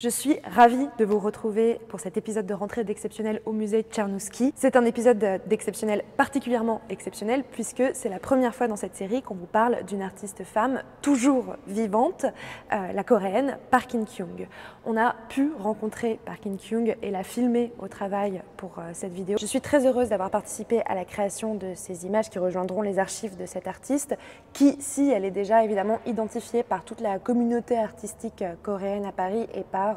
Je suis ravie de vous retrouver pour cet épisode de rentrée d'Exceptionnel au musée Tchernouski. C'est un épisode d'Exceptionnel particulièrement exceptionnel puisque c'est la première fois dans cette série qu'on vous parle d'une artiste femme toujours vivante, la coréenne Park In-kyung. On a pu rencontrer Park In-kyung et la filmer au travail pour cette vidéo. Je suis très heureuse d'avoir participé à la création de ces images qui rejoindront les archives de cette artiste qui, si elle est déjà évidemment identifiée par toute la communauté artistique coréenne à Paris et par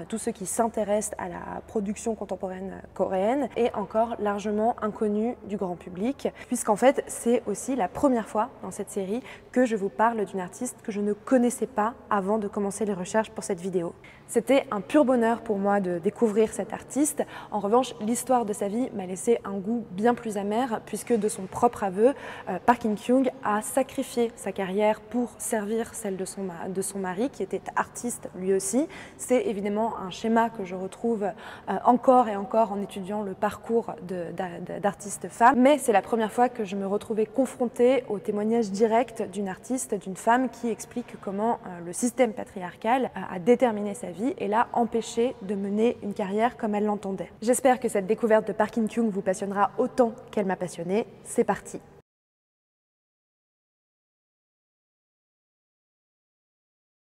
tous ceux qui s'intéressent à la production contemporaine coréenne, est encore largement inconnue du grand public, puisqu'en fait c'est aussi la première fois dans cette série que je vous parle d'une artiste que je ne connaissais pas avant de commencer les recherches pour cette vidéo. C'était un pur bonheur pour moi de découvrir cette artiste. En revanche, l'histoire de sa vie m'a laissé un goût bien plus amer puisque de son propre aveu, Park In-kyung a sacrifié sa carrière pour servir celle de son mari qui était artiste lui aussi. C'est évidemment un schéma que je retrouve encore et encore en étudiant le parcours d'artistes femmes, mais c'est la première fois que je me retrouvais confrontée au témoignage direct d'une artiste, d'une femme qui explique comment le système patriarcal a déterminé sa vie et l'a empêchée de mener une carrière comme elle l'entendait. J'espère que cette découverte de Park In-kyung vous passionnera autant qu'elle m'a passionnée. C'est parti!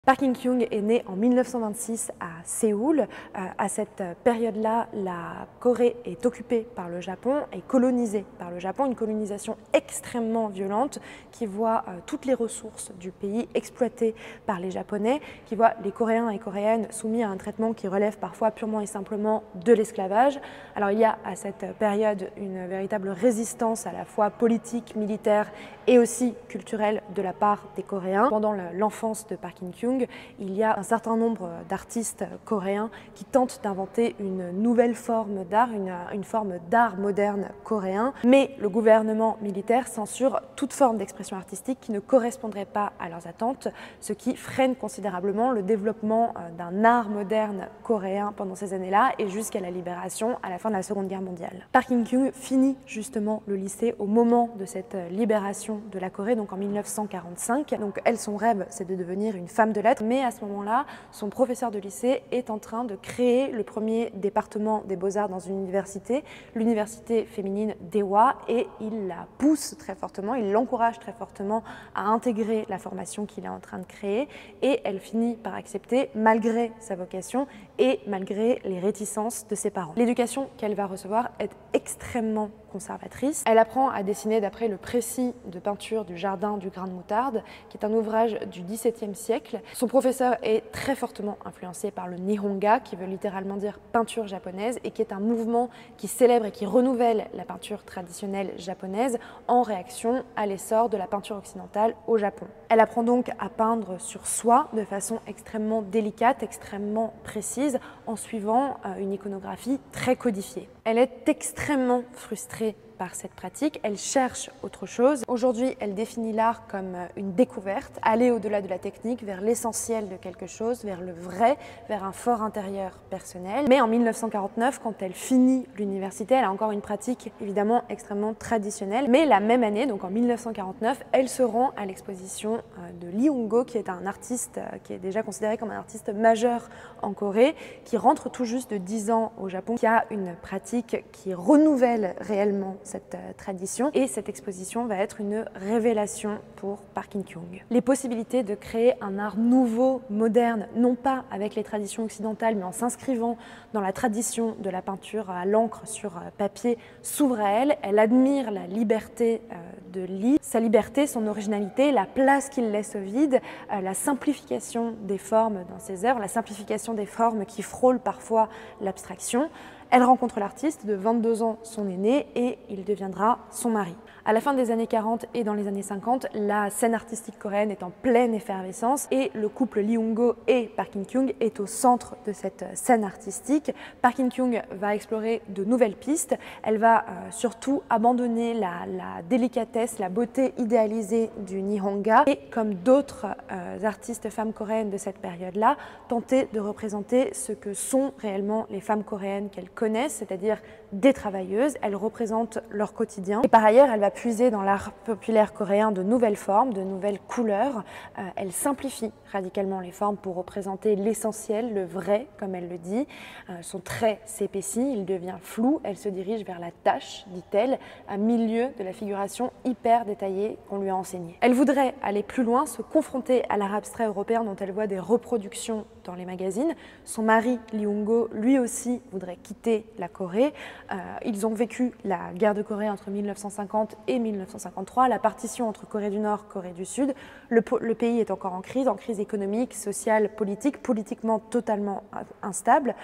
Park In-kyung est née en 1926 à Séoul. À cette période-là, la Corée est occupée par le Japon et colonisée par le Japon, une colonisation extrêmement violente qui voit toutes les ressources du pays exploitées par les Japonais, qui voit les Coréens et Coréennes soumis à un traitement qui relève parfois purement et simplement de l'esclavage. Alors il y a à cette période une véritable résistance à la fois politique, militaire et aussi culturelle de la part des Coréens. Pendant l'enfance de Park In-kyung, il y a un certain nombre d'artistes coréens qui tentent d'inventer une nouvelle forme d'art, une forme d'art moderne coréen, mais le gouvernement militaire censure toute forme d'expression artistique qui ne correspondrait pas à leurs attentes, ce qui freine considérablement le développement d'un art moderne coréen pendant ces années-là et jusqu'à la libération à la fin de la Seconde Guerre mondiale. Park In-kyung finit justement le lycée au moment de cette libération de la Corée, donc en 1945. Donc elle, son rêve, c'est de devenir une femme de lettres, mais à ce moment-là, son professeur de lycée est en train de créer le premier département des beaux-arts dans une université, l'université féminine d'Ewa, et il la pousse très fortement, il l'encourage très fortement à intégrer la formation qu'il est en train de créer, et elle finit par accepter malgré sa vocation et malgré les réticences de ses parents. L'éducation qu'elle va recevoir est extrêmement conservatrice. Elle apprend à dessiner d'après le précis de peinture du jardin du grain de moutarde, qui est un ouvrage du XVIIe siècle. Son professeur est très fortement influencé par le Nihonga, qui veut littéralement dire peinture japonaise, et qui est un mouvement qui célèbre et qui renouvelle la peinture traditionnelle japonaise en réaction à l'essor de la peinture occidentale au Japon. Elle apprend donc à peindre sur soie de façon extrêmement délicate, extrêmement précise, en suivant une iconographie très codifiée. Elle est extrêmement frustrée par cette pratique, elle cherche autre chose. Aujourd'hui, elle définit l'art comme une découverte, aller au-delà de la technique, vers l'essentiel de quelque chose, vers le vrai, vers un fort intérieur personnel. Mais en 1949, quand elle finit l'université, elle a encore une pratique évidemment extrêmement traditionnelle. Mais la même année, donc en 1949, elle se rend à l'exposition de Lee Hong-go, qui est un artiste qui est déjà considéré comme un artiste majeur en Corée, qui rentre tout juste de 10 ans au Japon, qui a une pratique qui renouvelle réellement cette tradition, et cette exposition va être une révélation pour Park In-kyung. Les possibilités de créer un art nouveau, moderne, non pas avec les traditions occidentales, mais en s'inscrivant dans la tradition de la peinture à l'encre sur papier, s'ouvrent à elle. Elle admire la liberté de Lee, sa liberté, son originalité, la place qu'il laisse au vide, la simplification des formes dans ses œuvres, la simplification des formes qui frôlent parfois l'abstraction. Elle rencontre l'artiste, de 22 ans son aîné, et il deviendra son mari. À la fin des années 40 et dans les années 50, la scène artistique coréenne est en pleine effervescence et le couple Lee Hong-go et Park In-kyung est au centre de cette scène artistique. Park In-kyung va explorer de nouvelles pistes, elle va surtout abandonner la délicatesse, la beauté idéalisée du Nihonga et, comme d'autres artistes femmes coréennes de cette période-là, tenter de représenter ce que sont réellement les femmes coréennes qu'elle connaissent, c'est-à-dire des travailleuses. Elle représente leur quotidien. Et par ailleurs, elle va puiser dans l'art populaire coréen de nouvelles formes, de nouvelles couleurs. Elle simplifie radicalement les formes pour représenter l'essentiel, le vrai, comme elle le dit. Son trait s'épaissit, il devient flou, elle se dirige vers la tâche, dit-elle, à milieu de la figuration hyper détaillée qu'on lui a enseignée. Elle voudrait aller plus loin, se confronter à l'art abstrait européen dont elle voit des reproductions dans les magazines. Son mari, Lee Hung-go, lui aussi voudrait quitter la Corée. Ils ont vécu la guerre de Corée entre 1950 et 1953, la partition entre Corée du Nord et Corée du Sud. Le pays est encore en crise économique, sociale, politique, politiquement totalement instable.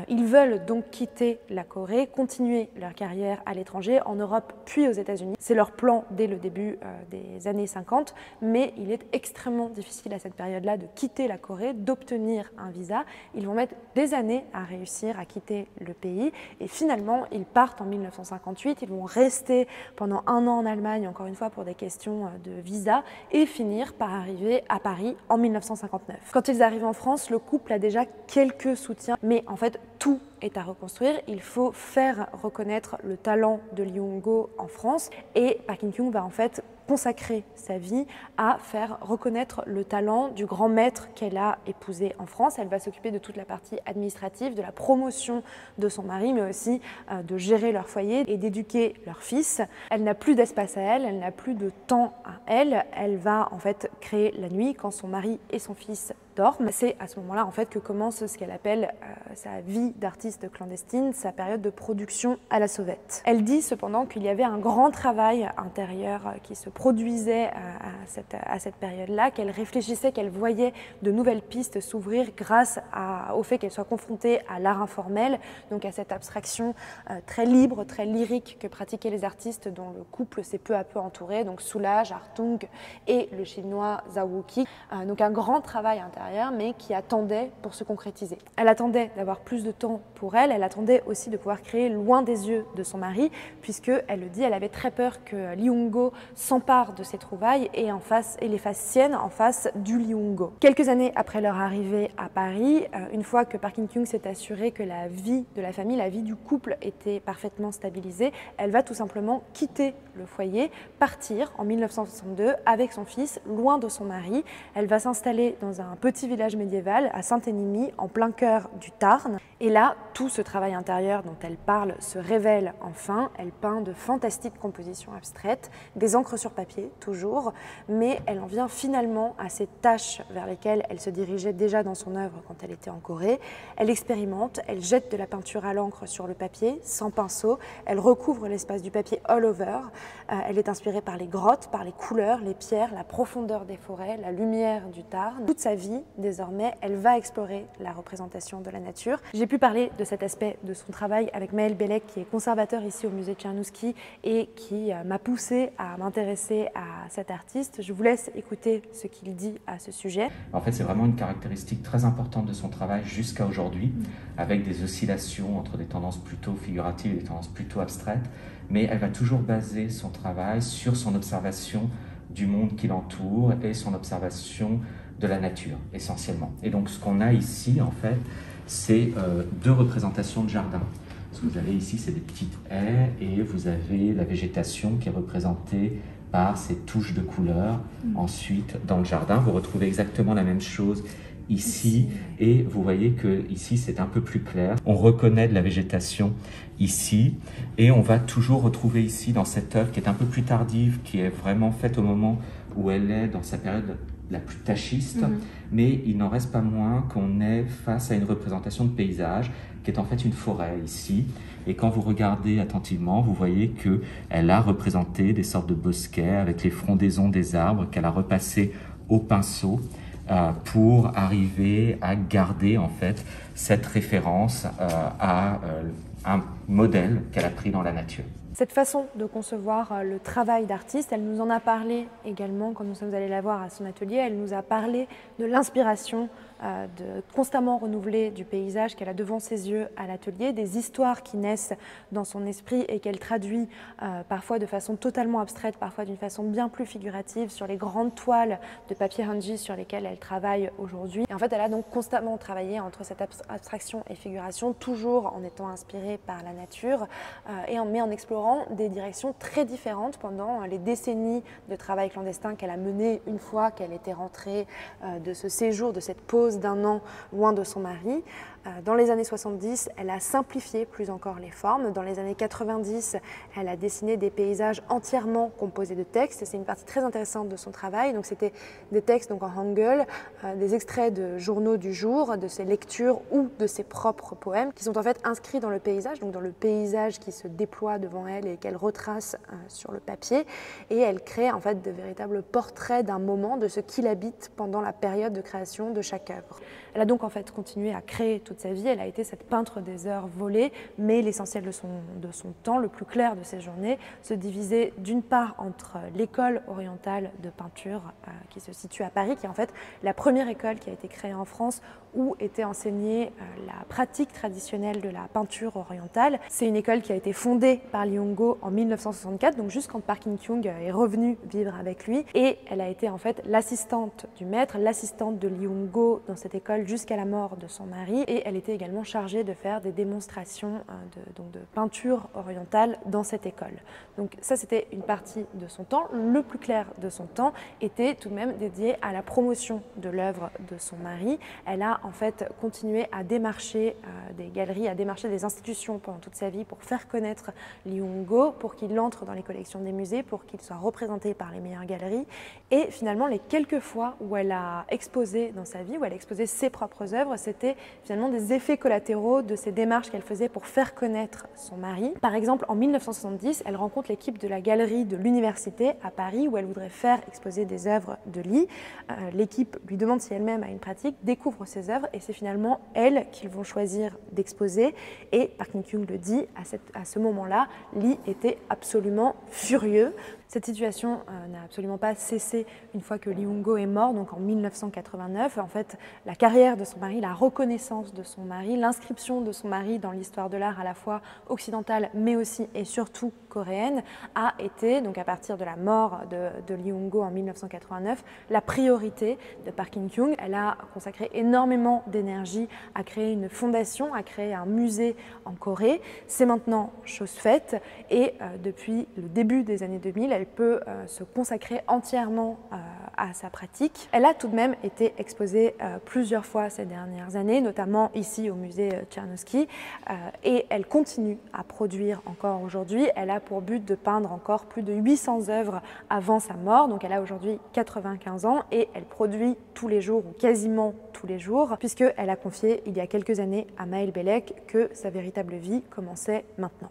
Ils veulent donc quitter la Corée, continuer leur carrière à l'étranger, en Europe puis aux États-Unis. C'est leur plan dès le début des années 50, mais il est extrêmement difficile à cette période-là de quitter la Corée, d'obtenir un visa. Ils vont mettre des années à réussir à quitter le pays et finalement ils partent en 1958. Ils vont rester pendant 1 an en Allemagne, encore une fois pour des questions de visa, et finir par arriver à Paris en 1959. Quand ils arrivent en France, le couple a déjà quelques soutiens, mais en fait tout est à reconstruire. Il faut faire reconnaître le talent de Lee Hung-go en France et Park In-kyung va en fait consacrer sa vie à faire reconnaître le talent du grand maître qu'elle a épousé en France. Elle va s'occuper de toute la partie administrative, de la promotion de son mari, mais aussi de gérer leur foyer et d'éduquer leur fils. Elle n'a plus d'espace à elle, elle n'a plus de temps à elle. Elle va en fait créer la nuit quand son mari et son fils dorment. C'est à ce moment-là en fait que commence ce qu'elle appelle sa vie d'artiste clandestine, sa période de production à la sauvette. Elle dit cependant qu'il y avait un grand travail intérieur qui se produisait à cette période-là, qu'elle réfléchissait, qu'elle voyait de nouvelles pistes s'ouvrir grâce au fait qu'elle soit confrontée à l'art informel, donc à cette abstraction très libre, très lyrique que pratiquaient les artistes dont le couple s'est peu à peu entouré, donc Soulage, Hartung et le chinois Zhao Wuqi. Donc un grand travail intérieur, mais qui attendait pour se concrétiser. Elle attendait d'avoir plus de temps pour elle, elle attendait aussi de pouvoir créer loin des yeux de son mari, puisque, elle le dit, elle avait très peur que Lee Hung-go s'empare de ses trouvailles et les fasse siennes en face du Lee Hung-go. Quelques années après leur arrivée à Paris, une fois que Park In-kyung s'est assuré que la vie de la famille, la vie du couple était parfaitement stabilisée, elle va tout simplement quitter le foyer, partir en 1962 avec son fils, loin de son mari. Elle va s'installer dans un petit village médiéval à Saint-Énimie, en plein cœur du Tarn. Et là, tout ce travail intérieur dont elle parle se révèle enfin. Elle peint de fantastiques compositions abstraites, des encres sur papier, toujours, mais elle en vient finalement à ces tâches vers lesquelles elle se dirigeait déjà dans son œuvre quand elle était en Corée. Elle expérimente, elle jette de la peinture à l'encre sur le papier, sans pinceau, elle recouvre l'espace du papier all over. Elle est inspirée par les grottes, par les couleurs, les pierres, la profondeur des forêts, la lumière du Tarn. Toute sa vie, désormais, elle va explorer la représentation de la nature. J'ai pu parler de cet aspect de son travail avec Maël Bellec, qui est conservateur ici au musée Tchernouski et qui m'a poussée à m'intéresser à cet artiste. Je vous laisse écouter ce qu'il dit à ce sujet. En fait, c'est vraiment une caractéristique très importante de son travail jusqu'à aujourd'hui, avec des oscillations entre des tendances plutôt figuratives et des tendances plutôt abstraites, mais elle va toujours baser son travail sur son observation du monde qui l'entoure et son observation de la nature, essentiellement. Et donc, ce qu'on a ici, en fait, c'est 2 représentations de jardin. Ce que vous avez ici, c'est des petites haies et vous avez la végétation qui est représentée par ces touches de couleurs. Ensuite, dans le jardin, vous retrouvez exactement la même chose ici et vous voyez que ici c'est un peu plus clair. On reconnaît de la végétation ici et on va toujours retrouver ici dans cette œuvre qui est un peu plus tardive, qui est vraiment faite au moment où elle est dans sa période la plus tachiste, mais il n'en reste pas moins qu'on est face à une représentation de paysage qui est en fait une forêt ici. Et quand vous regardez attentivement, vous voyez qu'elle a représenté des sortes de bosquets avec les frondaisons des arbres qu'elle a repassés au pinceau pour arriver à garder en fait cette référence à un modèle qu'elle a pris dans la nature. Cette façon de concevoir le travail d'artiste, elle nous en a parlé également quand nous sommes allés la voir à son atelier. Elle nous a parlé de l'inspiration de constamment renouvelé du paysage qu'elle a devant ses yeux à l'atelier, des histoires qui naissent dans son esprit et qu'elle traduit parfois de façon totalement abstraite, parfois d'une façon bien plus figurative sur les grandes toiles de papier hanji sur lesquelles elle travaille aujourd'hui. Et en fait, elle a donc constamment travaillé entre cette abstraction et figuration, toujours en étant inspirée par la nature, mais en explorant des directions très différentes pendant les décennies de travail clandestin qu'elle a mené une fois qu'elle était rentrée de ce séjour, de cette pause d'1 an loin de son mari. Dans les années 70, elle a simplifié plus encore les formes. Dans les années 90, elle a dessiné des paysages entièrement composés de textes. C'est une partie très intéressante de son travail. Donc, c'était des textes donc en hangul, des extraits de journaux du jour, de ses lectures ou de ses propres poèmes qui sont en fait inscrits dans le paysage, donc dans le paysage qui se déploie devant elle et qu'elle retrace sur le papier. Et elle crée en fait de véritables portraits d'un moment, de ce qui l'habite pendant la période de création de chaque œuvre. Elle a donc en fait continué à créer toute sa vie. Elle a été cette peintre des heures volées, mais l'essentiel de son temps, le plus clair de ses journées, se divisait d'une part entre l'école orientale de peinture qui se situe à Paris, qui est en fait la première école qui a été créée en France où était enseignée la pratique traditionnelle de la peinture orientale. C'est une école qui a été fondée par Lee Hong-go en 1964, donc juste quand Park In-kyung est revenu vivre avec lui. Et elle a été en fait l'assistante du maître, l'assistante de Lee Hong-go dans cette école jusqu'à la mort de son mari. Et elle était également chargée de faire des démonstrations de peinture orientale dans cette école. Donc ça, c'était une partie de son temps. Le plus clair de son temps était tout de même dédié à la promotion de l'œuvre de son mari. Elle a en fait continué à démarcher des galeries, à démarcher des institutions pendant toute sa vie pour faire connaître Lee Hong-go, pour qu'il entre dans les collections des musées, pour qu'il soit représenté par les meilleures galeries. Et finalement, les quelques fois où elle a exposé dans sa vie, où elle a exposé ses propres œuvres, c'était finalement des effets collatéraux de ces démarches qu'elle faisait pour faire connaître son mari. Par exemple, en 1970, elle rencontre l'équipe de la galerie de l'université à Paris où elle voudrait faire exposer des œuvres de Lee. L'équipe lui demande si elle-même a une pratique, découvre ses œuvres et c'est finalement elles qu'ils vont choisir d'exposer. Et Park In-kyung le dit, à ce moment-là, Lee était absolument furieux. Cette situation n'a absolument pas cessé une fois que Lee Hong-go est mort, donc en 1989. En fait, la carrière de son mari, la reconnaissance de son mari, l'inscription de son mari dans l'histoire de l'art à la fois occidentale mais aussi et surtout coréenne a été, donc à partir de la mort de Lee Hong-go en 1989, la priorité de Park In-kyung. Elle a consacré énormément d'énergie à créer une fondation, à créer un musée en Corée. C'est maintenant chose faite et depuis le début des années 2000, elle peut se consacrer entièrement à sa pratique. Elle a tout de même été exposée plusieurs fois ces dernières années, notamment ici au musée Tchaikovsky, et elle continue à produire encore aujourd'hui. Elle a pour but de peindre encore plus de 800 œuvres avant sa mort, donc elle a aujourd'hui 95 ans et elle produit tous les jours ou quasiment tous les jours, puisqu'elle a confié il y a quelques années à Maël Bellec que sa véritable vie commençait maintenant.